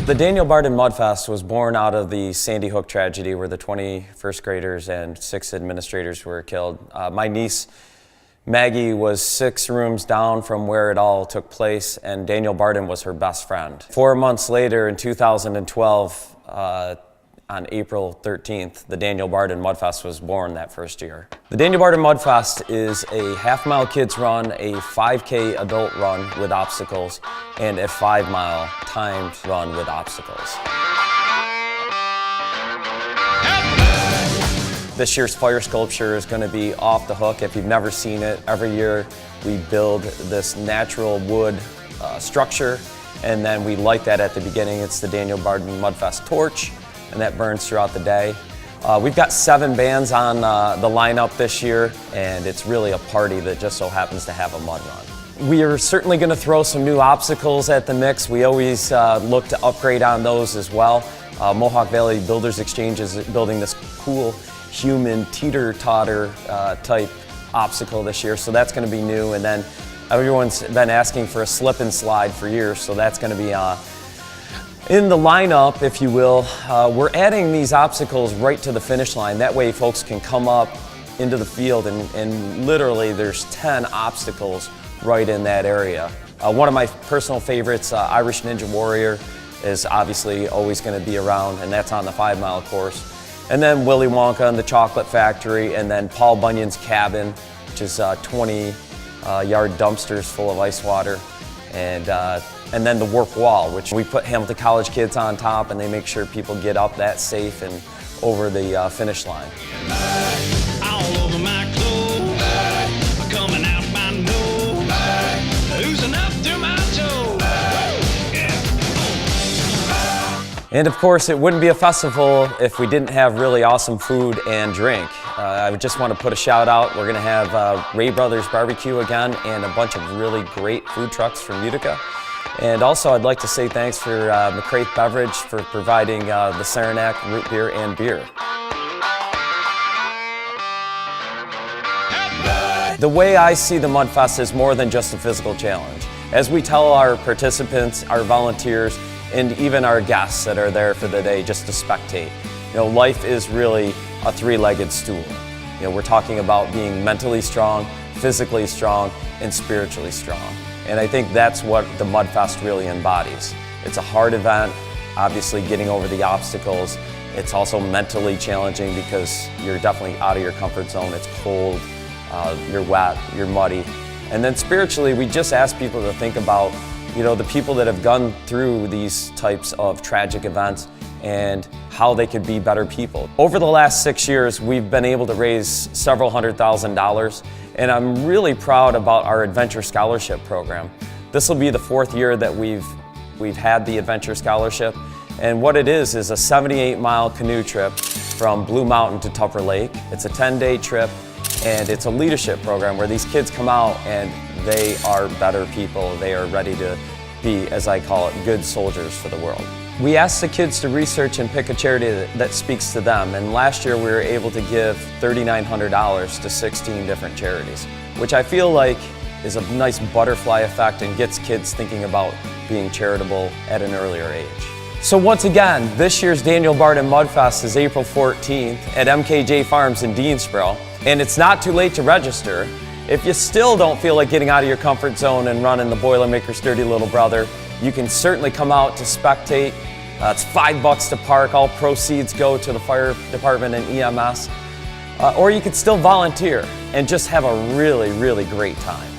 The Daniel Barden Mudfest was born out of the Sandy Hook tragedy where the 20 first graders and 6 administrators were killed. My niece Maggie was 6 rooms down from where it all took place, and Daniel Barden was her best friend. 4 months later, in 2012, on April 13th, the Daniel Barden Mudfest was born that first year. The Daniel Barden Mudfest is a half-mile kids run, a 5K adult run with obstacles, and a 5-mile timed run with obstacles. This year's fire sculpture is going to be off the hook. If you've never seen it, every year we build this natural wood structure, and then we light that at the beginning. It's the Daniel Barden Mudfest torch, and that burns throughout the day. We've got 7 bands on the lineup this year, and it's really a party that just so happens to have a mud run. We are certainly going to throw some new obstacles at the mix. We always look to upgrade on those as well. Mohawk Valley Builders Exchange is building this cool human teeter-totter type obstacle this year, so that's going to be new. And then everyone's been asking for a slip and slide for years, so that's going to be in the lineup, if you will. We're adding these obstacles right to the finish line. That way folks can come up into the field and literally there's 10 obstacles right in that area. One of my personal favorites, Irish Ninja Warrior, is obviously always going to be around, and that's on the 5-mile course. And then Willy Wonka and the Chocolate Factory, and then Paul Bunyan's Cabin, which is 20-yard dumpsters full of ice water. And then the Warp Wall, which we put Hamilton College kids on top, and they make sure people get up that safe and over the finish line. All over my clothes, coming out my nose, oozing up through my toes. And of course, it wouldn't be a festival if we didn't have really awesome food and drink. I would just want to put a shout out. We're going to have Ray Brothers Barbecue again, and a bunch of really great food trucks from Utica. And also, I'd like to say thanks for McCraith Beverage for providing the Saranac root beer and beer. The way I see the Mudfest is more than just a physical challenge. As we tell our participants, our volunteers, and even our guests that are there for the day just to spectate, life is really a 3-legged stool. We're talking about being mentally strong, physically strong, and spiritually strong. And I think that's what the Mudfest really embodies. It's a hard event, obviously getting over the obstacles. It's also mentally challenging because you're definitely out of your comfort zone. It's cold, you're wet, you're muddy. And then spiritually, we just ask people to think about the people that have gone through these types of tragic events and how they could be better people. Over the last 6 years, we've been able to raise several $100,000, and I'm really proud about our Adventure Scholarship program. This will be the 4th year that we've had the Adventure Scholarship, and what it is a 78-mile canoe trip from Blue Mountain to Tupper Lake. It's a 10-day trip, and it's a leadership program where these kids come out and they are better people. They are ready to be, as I call it, good soldiers for the world. We asked the kids to research and pick a charity that speaks to them, and last year we were able to give $3,900 to 16 different charities, which I feel like is a nice butterfly effect and gets kids thinking about being charitable at an earlier age. So once again, this year's Daniel Barden Mudfest is April 14th at MKJ Farms in Deansboro, and it's not too late to register. If you still don't feel like getting out of your comfort zone and running the Boilermaker's Dirty Little Brother, you can certainly come out to spectate. It's $5 to park. All proceeds go to the fire department and EMS. Or you could still volunteer and just have a really, really great time.